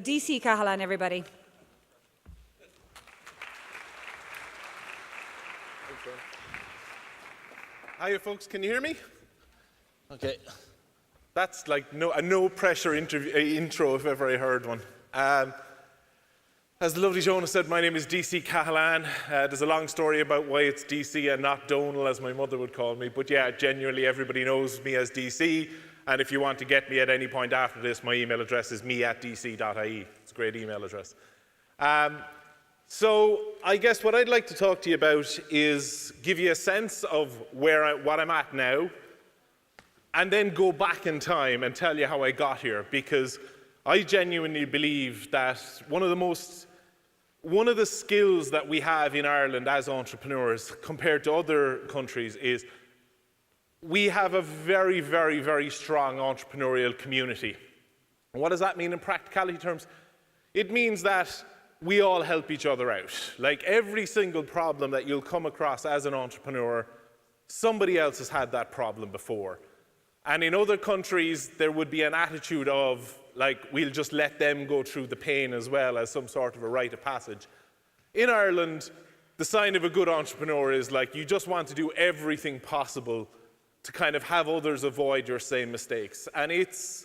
DC Cahalane, everybody. Hiya folks, can you hear me? Okay. That's like a no pressure intro if ever I heard one. As the lovely Jonah said, my name is DC Cahalane. There's a long story about why it's DC and not Donal, as my mother would call me. But yeah, genuinely everybody knows me as DC. And if you want to get me at any point after this, my email address is me@dc.ie. It's a great email address. So I guess what I'd like to talk to you about is give you a sense of what I'm at now, and then go back in time and tell you how I got here, because I genuinely believe that one of the skills that we have in Ireland as entrepreneurs compared to other countries is we have a very, very, very strong entrepreneurial community. And what does that mean in practicality terms? It means that we all help each other out. Like every single problem that you'll come across as an entrepreneur, somebody else has had that problem before. And in other countries, there would be an attitude of, like, we'll just let them go through the pain as well as some sort of a rite of passage. In Ireland, the sign of a good entrepreneur is like you just want to do everything possible to kind of have others avoid your same mistakes. And it's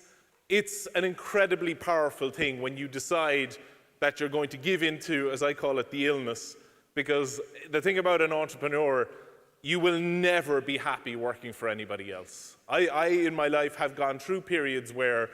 an incredibly powerful thing when you decide that you're going to give into, as I call it, the illness. Because the thing about an entrepreneur, you will never be happy working for anybody else. I in my life, have gone through periods where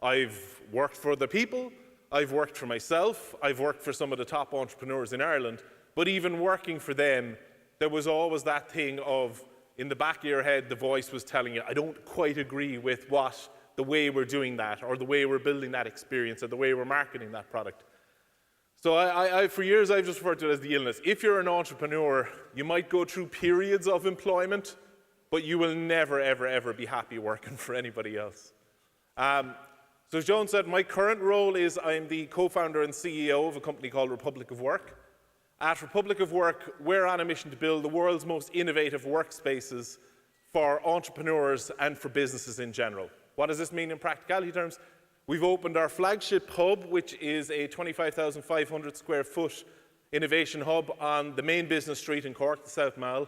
I've worked for other people, I've worked for myself, I've worked for some of the top entrepreneurs in Ireland, but even working for them, there was always that thing of, in the back of your head, the voice was telling you, I don't quite agree with the way we're doing that, or the way we're building that experience, or the way we're marketing that product. So for years, I've just referred to it as the illness. If you're an entrepreneur, you might go through periods of employment, but you will never, ever, ever be happy working for anybody else. So as Joan said, my current role is I'm the co-founder and CEO of a company called Republic of Work. At Republic of Work, we're on a mission to build the world's most innovative workspaces for entrepreneurs and for businesses in general. What does this mean in practicality terms? We've opened our flagship hub, which is a 25,500 square foot innovation hub on the main business street in Cork, the South Mall.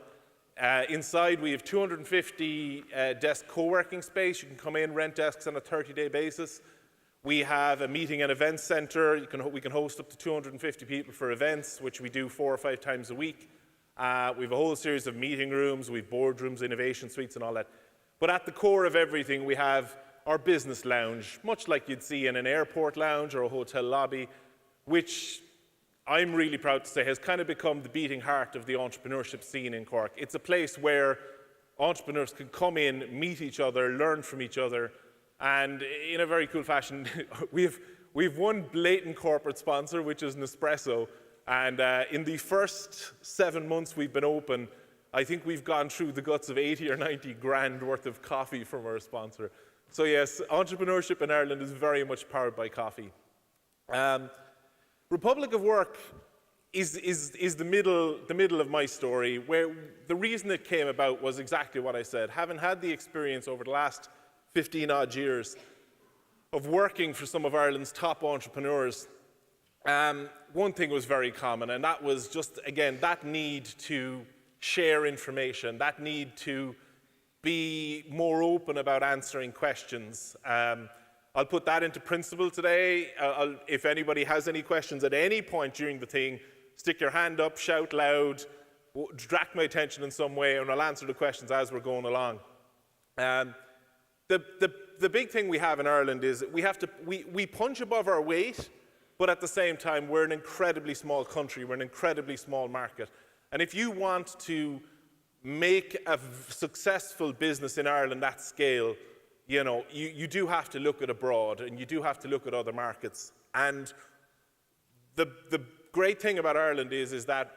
Inside, we have 250 desk co-working space. You can come in, rent desks on a 30-day basis. We have a meeting and events center. We can host up to 250 people for events, which we do 4 or 5 times a week. We have a whole series of meeting rooms. We have boardrooms, innovation suites, and all that. But at the core of everything, we have our business lounge, much like you'd see in an airport lounge or a hotel lobby, which I'm really proud to say has kind of become the beating heart of the entrepreneurship scene in Cork. It's a place where entrepreneurs can come in, meet each other, learn from each other, and in a very cool fashion, we've one blatant corporate sponsor, which is Nespresso, and in the first 7 months we've been open, I think we've gone through the guts of 80 or 90 grand worth of coffee from our sponsor. So yes, entrepreneurship in Ireland is very much powered by coffee. Republic of Work is the middle of my story, where the reason it came about was exactly what I said. Having had the experience over the last 15 odd years of working for some of Ireland's top entrepreneurs, one thing was very common, and that was just, again, that need to share information, that need to be more open about answering questions. I'll put that into principle today. If anybody has any questions at any point during the thing, stick your hand up, shout loud, direct my attention in some way, and I'll answer the questions as we're going along. The big thing we have in Ireland is we punch above our weight, but at the same time, we're an incredibly small country, we're an incredibly small market. And if you want to make a successful business in Ireland at scale, you know, you do have to look at abroad, and you do have to look at other markets. And the great thing about Ireland is that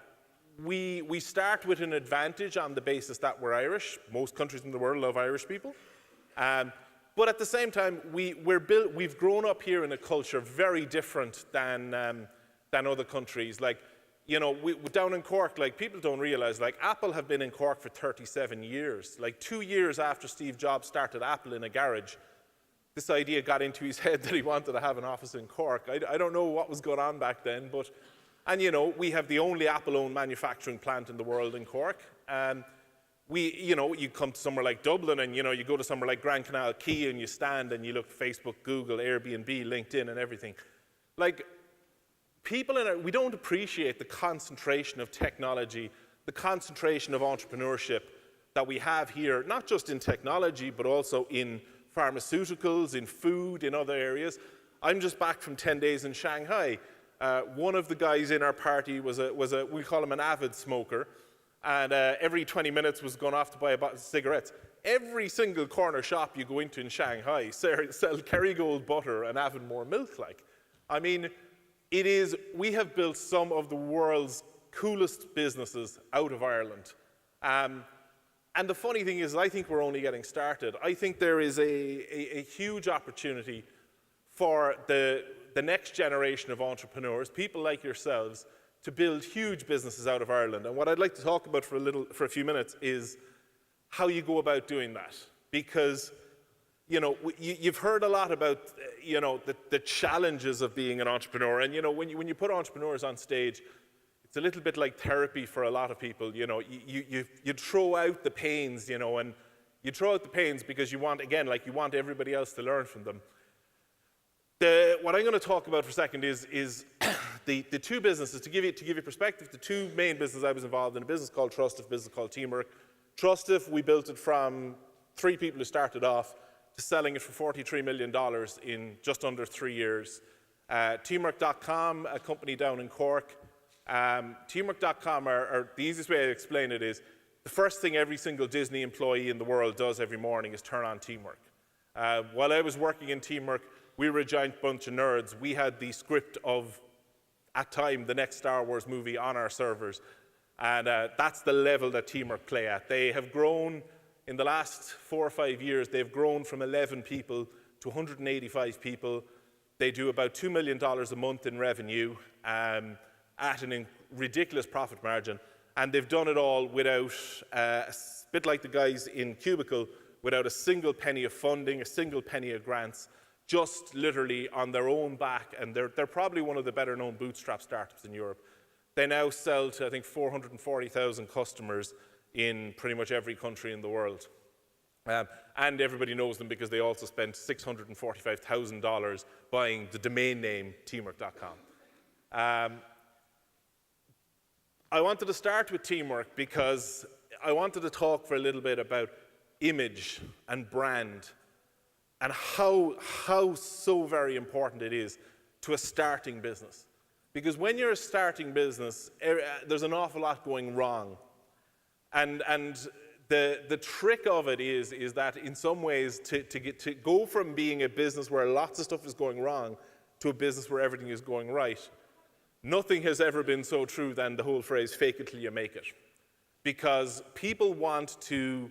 we start with an advantage on the basis that we're Irish. Most countries in the world love Irish people. But at the same time, we've grown up here in a culture very different than other countries. Like, you know, down in Cork, like, people don't realize, like, Apple have been in Cork for 37 years. Like, 2 years after Steve Jobs started Apple in a garage, this idea got into his head that he wanted to have an office in Cork. I don't know what was going on back then, but, and you know, we have the only Apple-owned manufacturing plant in the world in Cork. You know, you come to somewhere like Dublin and, you know, you go to somewhere like Grand Canal Quay and you stand and you look at Facebook, Google, Airbnb, LinkedIn and everything. Like, people we don't appreciate the concentration of technology, the concentration of entrepreneurship that we have here, not just in technology, but also in pharmaceuticals, in food, in other areas. I'm just back from 10 days in Shanghai. One of the guys in our party was we call him an avid smoker, and every 20 minutes was going off to buy a box of cigarettes. Every single corner shop you go into in Shanghai sell Kerrygold butter and Avonmore milk. Like, I mean, we have built some of the world's coolest businesses out of Ireland. And the funny thing is, I think we're only getting started. I think there is a huge opportunity for the next generation of entrepreneurs, people like yourselves, to build huge businesses out of Ireland. And what I'd like to talk about for a few minutes is how you go about doing that. Because, you know, you've heard a lot about, you know, the challenges of being an entrepreneur. And, you know, when you put entrepreneurs on stage, it's a little bit like therapy for a lot of people. You know, you throw out the pains, you know, and you throw out the pains because you want, again, like you want everybody else to learn from them. What I'm going to talk about for a second is the two businesses. To give you perspective, the two main businesses I was involved in, a business called Trustive, a business called Teamwork. Trustive, we built it from 3 people who started off to selling it for $43 million in just under 3 years. Teamwork.com, a company down in Cork. Teamwork.com, or the easiest way to explain it is, the first thing every single Disney employee in the world does every morning is turn on Teamwork. While I was working in Teamwork, we were a giant bunch of nerds. We had the script of, at time, the next Star Wars movie on our servers. And that's the level that Teamwork play at. They have grown, in the last 4 or 5 years, they've grown from 11 people to 185 people. They do about $2 million a month in revenue at a ridiculous profit margin. And they've done it all without, a bit like the guys in Cubicle, without a single penny of funding, a single penny of grants, just literally on their own back. And they're probably one of the better known bootstrap startups in Europe. They now sell to, I think, 440,000 customers in pretty much every country in the world. And everybody knows them because they also spent $645,000 buying the domain name teamwork.com. I wanted to start with Teamwork because I wanted to talk for a little bit about image and brand and how so very important it is to a starting business. Because when you're a starting business, there's an awful lot going wrong. And the trick of it is that in some ways to go from being a business where lots of stuff is going wrong to a business where everything is going right, nothing has ever been so true than the whole phrase, fake it till you make it. Because people want to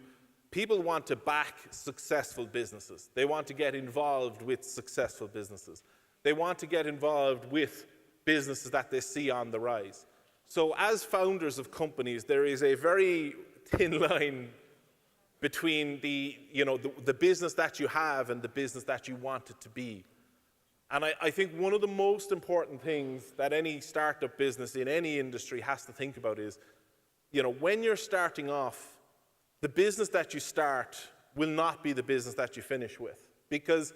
back successful businesses. They want to get involved with successful businesses. They want to get involved with businesses that they see on the rise. So as founders of companies, there is a very thin line between the business that you have and the business that you want it to be. And I think one of the most important things that any startup business in any industry has to think about is, you know, when you're starting off, the business that you start will not be the business that you finish with, because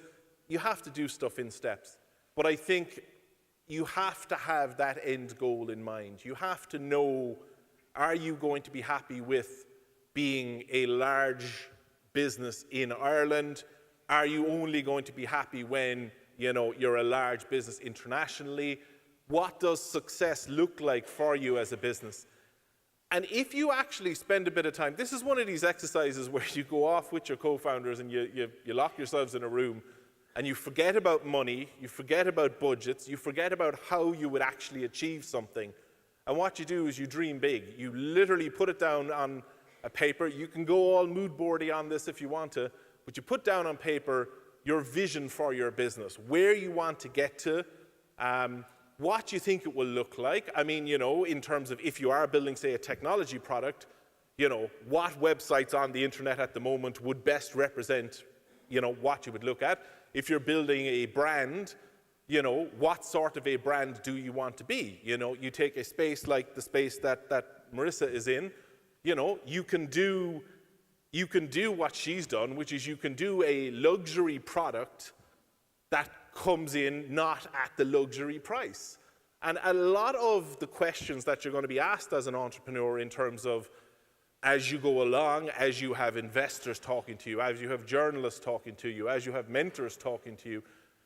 you have to do stuff in steps. But I think you have to have that end goal in mind. You have to know, are you going to be happy with being a large business in Ireland? Are you only going to be happy when, you know, you're a large business internationally? What does success look like for you as a business? And if you actually spend a bit of time, this is one of these exercises where you go off with your co-founders and you lock yourselves in a room and you forget about money, you forget about budgets, you forget about how you would actually achieve something. And what you do is you dream big. You literally put it down on a paper. You can go all mood boardy on this if you want to, but you put down on paper your vision for your business, where you want to get to, what you think it will look like. I mean, you know, in terms of if you are building, say, a technology product, you know, what websites on the internet at the moment would best represent, you know, what you would look at. if you're building a brand, what sort of a brand do you want to be? You take a space like the space that Marissa is in, you can do what she's done, which is you can do a luxury product that comes in not at the luxury price. And a lot of the questions that you're going to be asked as an entrepreneur in terms of as you go along, as you have investors talking to you, as you have journalists talking to you, as you have mentors talking to you,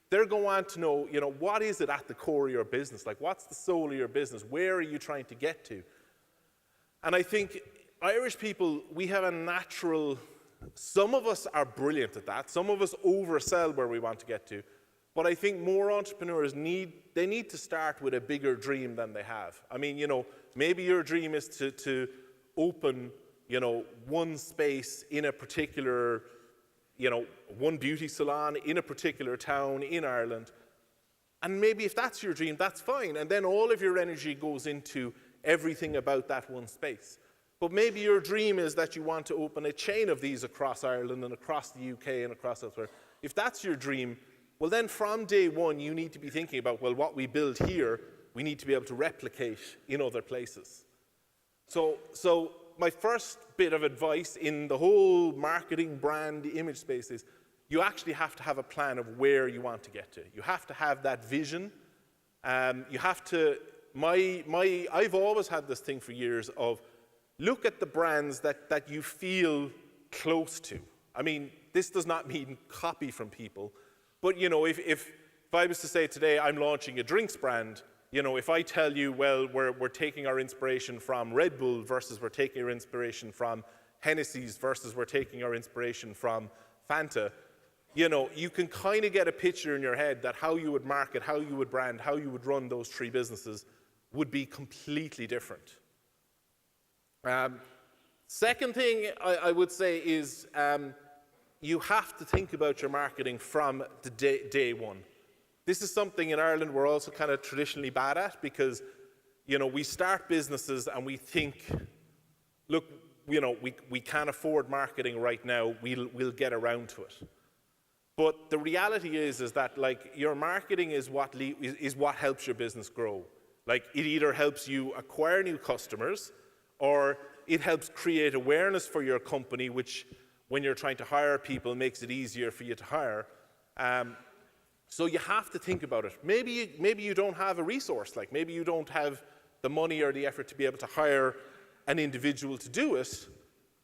they're going to want to know, what is it at the core of your business? Like, what's the soul of your business? Where are you trying to get to? And I think Irish people, we have a natural, some of us are brilliant at that. Some of us oversell where we want to get to. But I think more entrepreneurs need to start with a bigger dream than they have. I mean, maybe your dream is to open, one space in a particular, one beauty salon in a particular town in Ireland. And maybe if that's your dream, that's fine. And then all of your energy goes into everything about that one space. But maybe your dream is that you want to open a chain of these across Ireland and across the UK and across elsewhere. If that's your dream, well then from day one you need to be thinking about, well, what we build here, we need to be able to replicate in other places. So my first bit of advice in the whole marketing, brand, image space is you actually have to have a plan of where you want to get to. You have to have that vision. You have to, I've always had this thing for years of look at the brands that you feel close to. I mean, this does not mean copy from people, but if I was to say today I'm launching a drinks brand, if I tell you, well, we're taking our inspiration from Red Bull versus we're taking our inspiration from Hennessy's versus we're taking our inspiration from Fanta, you can kind of get a picture in your head that how you would market, how you would brand, how you would run those three businesses would be completely different. Second thing I would say is you have to think about your marketing from the day one. This is something in Ireland we're also kind of traditionally bad at because, we start businesses and we think, look, we can't afford marketing right now, we'll get around to it. But the reality is that like your marketing is what helps your business grow. Like it either helps you acquire new customers or it helps create awareness for your company, which when you're trying to hire people makes it easier for you to hire. So you have to think about it. Maybe you don't have a resource, like maybe you don't have the money or the effort to be able to hire an individual to do it,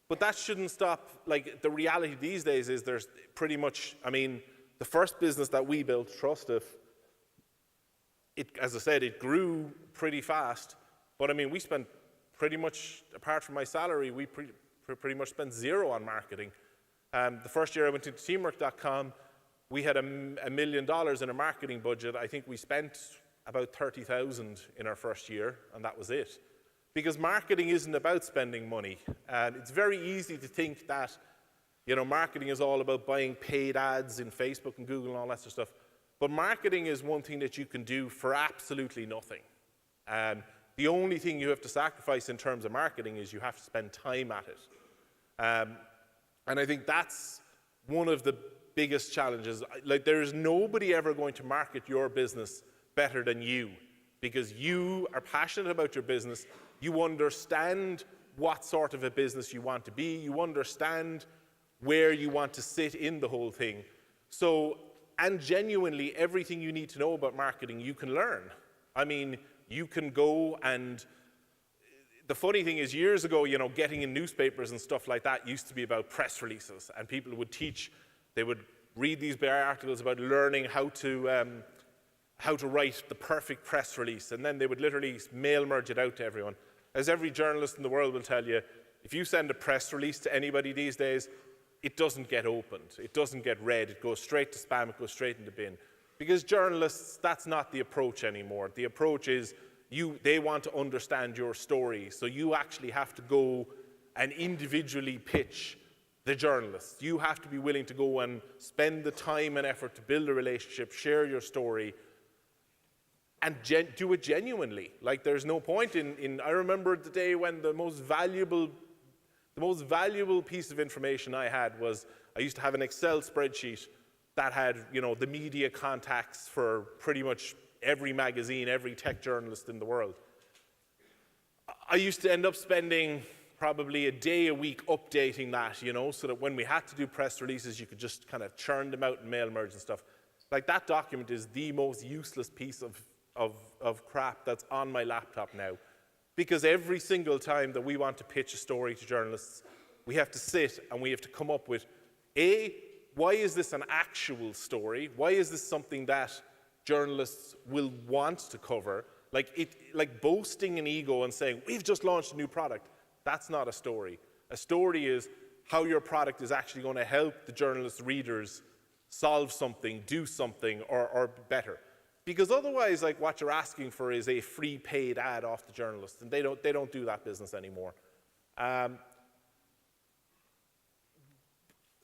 but that shouldn't stop. Like the reality these days is there's pretty much, I mean, the first business that we built, Trustif, as I said, it grew pretty fast, but I mean, we spent pretty much, apart from my salary, we pretty much spent zero on marketing. The first year I went into teamwork.com, we had $1 million in a marketing budget. I think we spent about 30,000 in our first year, and that was it. Because marketing isn't about spending money. And it's very easy to think that, marketing is all about buying paid ads in Facebook and Google and all that sort of stuff. But marketing is one thing that you can do for absolutely nothing. The only thing you have to sacrifice in terms of marketing is you have to spend time at it. And I think that's one of the biggest challenges. Like there is nobody ever going to market your business better than you because you are passionate about your business. You understand what sort of a business you want to be. You understand where you want to sit in the whole thing. So, and genuinely everything you need to know about marketing you can learn. I mean, you can go and the funny thing is years ago, getting in newspapers and stuff like that used to be about press releases and people would teach, they would read these articles about learning how to write the perfect press release and then they would literally mail merge it out to everyone. As every journalist in the world will tell you, if you send a press release to anybody these days, it doesn't get opened, it doesn't get read, it goes straight to spam, it goes straight in the bin. Because journalists, that's not the approach anymore. The approach is they want to understand your story, so you actually have to go and individually pitch the journalists. You have to be willing to go and spend the time and effort to build a relationship, share your story, and do it genuinely. Like there's no point in I remember the day when the most valuable piece of information I had was I used to have an Excel spreadsheet that had, the media contacts for pretty much every magazine, every tech journalist in the world. I used to end up spending probably a day a week updating that, so that when we had to do press releases, you could just kind of churn them out and mail merge and stuff. Like, that document is the most useless piece of crap that's on my laptop now. Because every single time that we want to pitch a story to journalists, we have to sit and we have to come up with, A, why is this an actual story? Why is this something that journalists will want to cover? Like boasting an ego and saying, we've just launched a new product. That's not a story. A story is how your product is actually going to help the journalist's readers solve something, do something, or better. Because otherwise, like, what you're asking for is a free paid ad off the journalist, and they don't do that business anymore.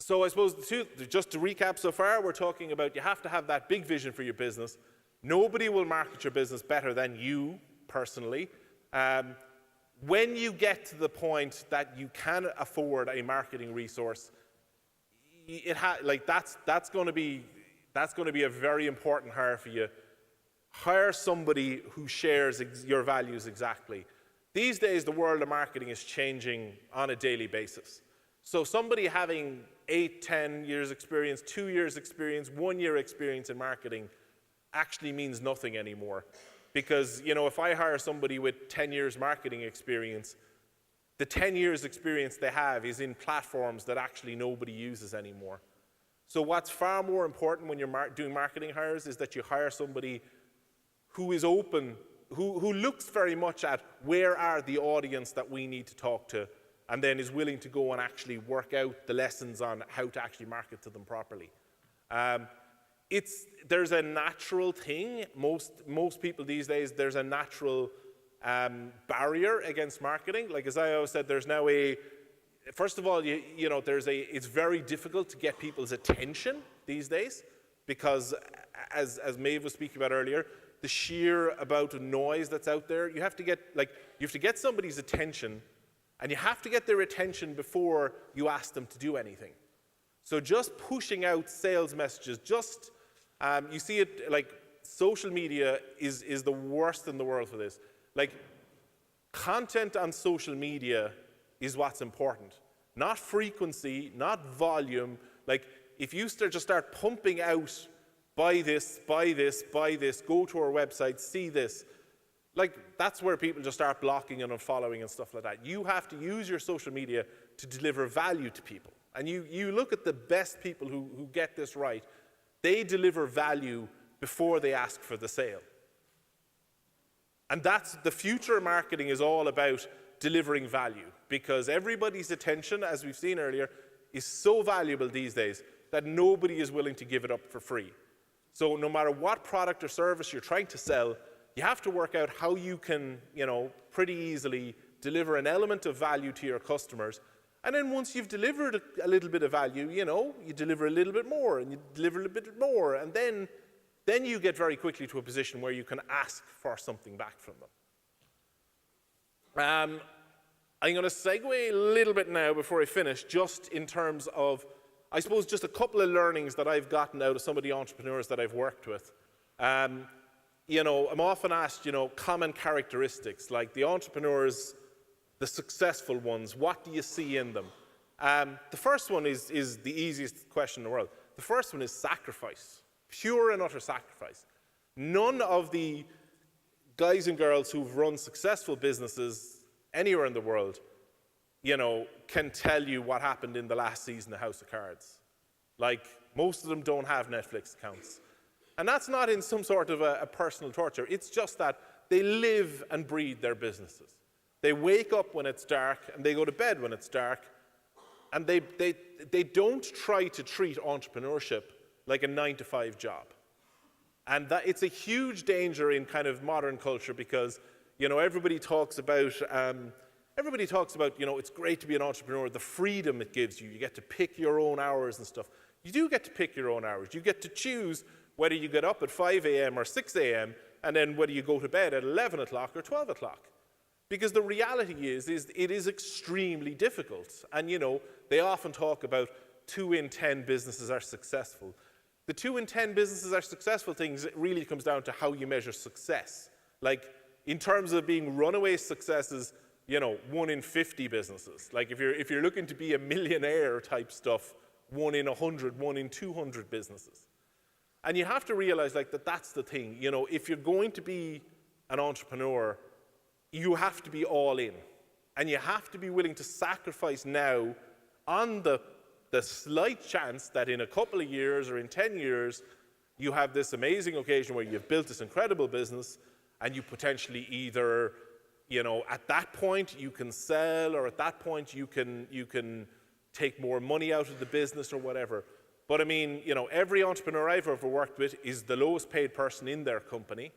So I suppose, just to recap so far, we're talking about you have to have that big vision for your business. Nobody will market your business better than you, personally. When you get to the point that you can afford a marketing resource, that's going to be a very important hire for you. Hire somebody who shares your values exactly. These days, the world of marketing is changing on a daily basis. So somebody having 8, 10 years experience, 2 years experience, 1 year experience in marketing actually means nothing anymore. Because, if I hire somebody with 10 years marketing experience, the 10 years experience they have is in platforms that actually nobody uses anymore. So what's far more important when you're doing marketing hires is that you hire somebody who is open, who looks very much at where are the audience that we need to talk to, and then is willing to go and actually work out the lessons on how to actually market to them properly. There's a natural thing. Most people these days, there's a natural barrier against marketing. Like, as I always said, there's now first of all, it's very difficult to get people's attention these days because, as Maeve was speaking about earlier, the sheer amount of noise that's out there, you have to get somebody's attention, and you have to get their attention before you ask them to do anything. So just pushing out sales messages, you see it, like, social media is the worst in the world for this. Like, content on social media is what's important. Not frequency, not volume. Like, if you start pumping out, buy this, buy this, buy this, go to our website, see this, like, that's where people just start blocking and unfollowing and stuff like that. You have to use your social media to deliver value to people. And you look at the best people who get this right, they deliver value before they ask for the sale. And that's the future of marketing is all about delivering value, because everybody's attention, as we've seen earlier, is so valuable these days that nobody is willing to give it up for free. So no matter what product or service you're trying to sell, you have to work out how you can, pretty easily deliver an element of value to your customers. And then once you've delivered a little bit of value, you deliver a little bit more, and you deliver a little bit more, and then you get very quickly to a position where you can ask for something back from them. I'm going to segue a little bit now before I finish, just in terms of, I suppose, just a couple of learnings that I've gotten out of some of the entrepreneurs that I've worked with. I'm often asked, common characteristics, like the entrepreneurs, the successful ones, what do you see in them? The first one is the easiest question in the world. The first one is sacrifice, pure and utter sacrifice. None of the guys and girls who've run successful businesses anywhere in the world, can tell you what happened in the last season of House of Cards. Like, most of them don't have Netflix accounts. And that's not in some sort of a personal torture. It's just that they live and breathe their businesses. They wake up when it's dark, and they go to bed when it's dark, and they don't try to treat entrepreneurship like a 9-to-5 job. And that it's a huge danger in kind of modern culture because, everybody talks about, it's great to be an entrepreneur, the freedom it gives you. You get to pick your own hours and stuff. You do get to pick your own hours. You get to choose whether you get up at 5 a.m. or 6 a.m. and then whether you go to bed at 11 o'clock or 12 o'clock. Because the reality is it is extremely difficult. And, they often talk about 2 in 10 businesses are successful. the 2 in 10 businesses are successful things, it really comes down to how you measure success. Like, in terms of being runaway successes, 1 in 50 businesses. Like, if you're looking to be a millionaire type stuff, 1 in 100, 1 in 200 businesses. And you have to realize that's the thing. If you're going to be an entrepreneur, you have to be all in. And you have to be willing to sacrifice now on the slight chance that in a couple of years or in 10 years, you have this amazing occasion where you've built this incredible business and you potentially either, at that point you can sell, or at that point you can take more money out of the business or whatever. But I mean, every entrepreneur I've ever worked with is the lowest paid person in their company,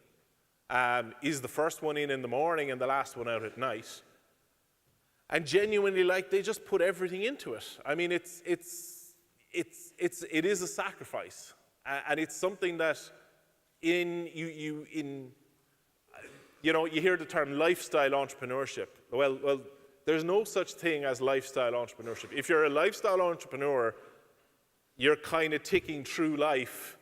is the first one in the morning and the last one out at night. And genuinely, they just put everything into it. I mean, it is a sacrifice, and it's something that you hear the term lifestyle entrepreneurship. Well, there's no such thing as lifestyle entrepreneurship. If you're a lifestyle entrepreneur, you're kind of ticking through life.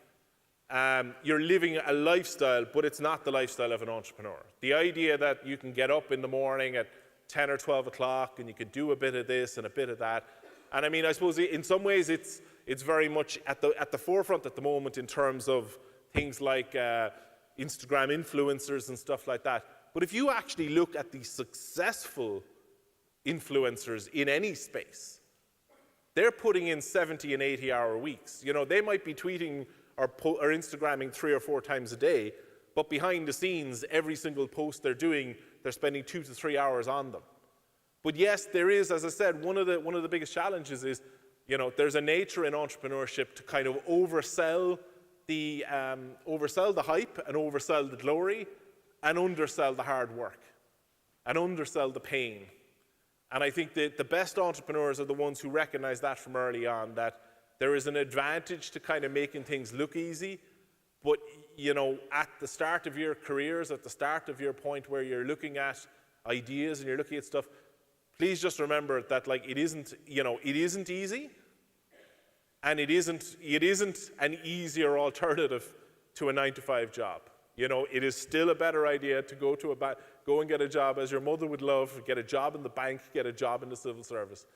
You're living a lifestyle, but it's not the lifestyle of an entrepreneur. The idea that you can get up in the morning at 10 or 12 o'clock and you could do a bit of this and a bit of that. And I mean, I suppose in some ways it's very much at the forefront at the moment in terms of things like Instagram influencers and stuff like that. But if you actually look at the successful influencers in any space, they're putting in 70 and 80-hour weeks. They might be tweeting or Instagramming 3 or 4 times a day, but behind the scenes, every single post they're doing, they're spending 2 to 3 hours on them. But yes, there is, as I said, one of the biggest challenges is, there's a nature in entrepreneurship to kind of oversell the hype and oversell the glory and undersell the hard work and undersell the pain. And I think that the best entrepreneurs are the ones who recognize that from early on, that there is an advantage to kind of making things look easy, but at the start of your careers, at the start of your point where you're looking at ideas and you're looking at stuff, please just remember that it isn't easy, and it isn't an easier alternative to a 9-to-5 job. It is still a better idea to go and get a job, as your mother would love, get a job in the bank, get a job in the civil service.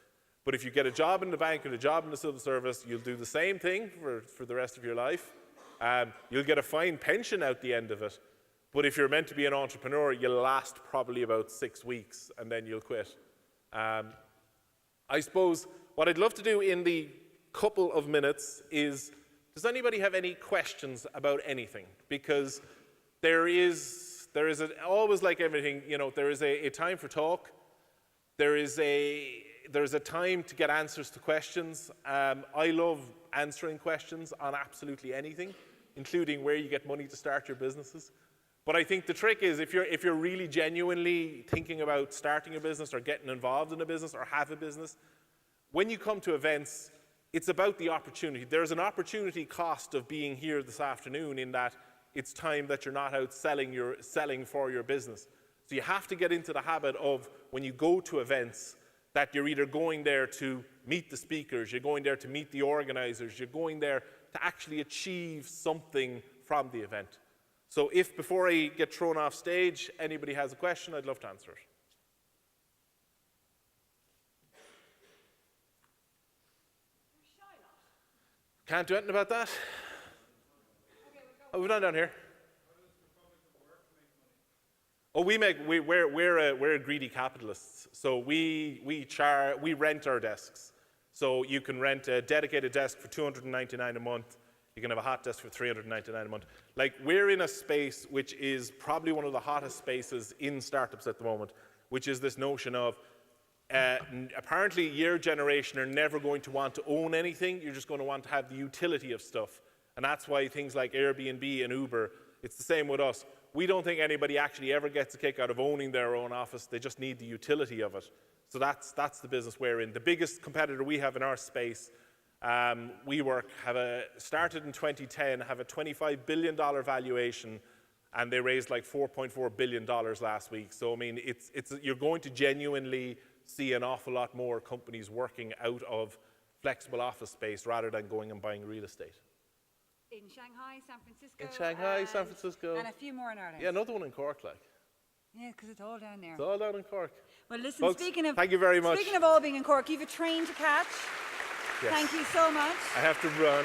But if you get a job in the bank and a job in the civil service, you'll do the same thing for the rest of your life. You'll get a fine pension out the end of it. But if you're meant to be an entrepreneur, you'll last probably about 6 weeks and then you'll quit. I suppose what I'd love to do in the couple of minutes is, does anybody have any questions about anything? Because there is always, like everything, there is a time for talk. There's a time to get answers to questions. I love answering questions on absolutely anything, including where you get money to start your businesses. But I think the trick is, if you're really genuinely thinking about starting a business or getting involved in a business or have a business, when you come to events, it's about the opportunity. There's an opportunity cost of being here this afternoon, in that it's time that you're not out selling for your business. So you have to get into the habit of, when you go to events, that you're either going there to meet the speakers, you're going there to meet the organizers, you're going there to actually achieve something from the event. So if, before I get thrown off stage, anybody has a question, I'd love to answer it. Can't do anything about that. Oh, we're not down here. Oh, we're greedy capitalists. So we rent our desks. So you can rent a dedicated desk for $299 a month. You can have a hot desk for $399 a month. We're in a space which is probably one of the hottest spaces in startups at the moment, which is this notion of apparently your generation are never going to want to own anything. You're just going to want to have the utility of stuff. And that's why things like Airbnb and Uber, it's the same with us. We don't think anybody actually ever gets a kick out of owning their own office. They just need the utility of it. So that's the business we're in. The biggest competitor we have in our space, WeWork, started in 2010, have a $25 billion valuation, and they raised like $4.4 billion last week. So I mean, you're going to genuinely see an awful lot more companies working out of flexible office space rather than going and buying real estate. in Shanghai, San Francisco. In Shanghai, San Francisco. And a few more in Ireland. Yeah, another one in Cork, like. Yeah, because it's all down there. It's all down in Cork. Well, listen, Folks, speaking of... thank you very much. Speaking of all being in Cork, you have a train to catch. Yes. Thank you so much. I have to run.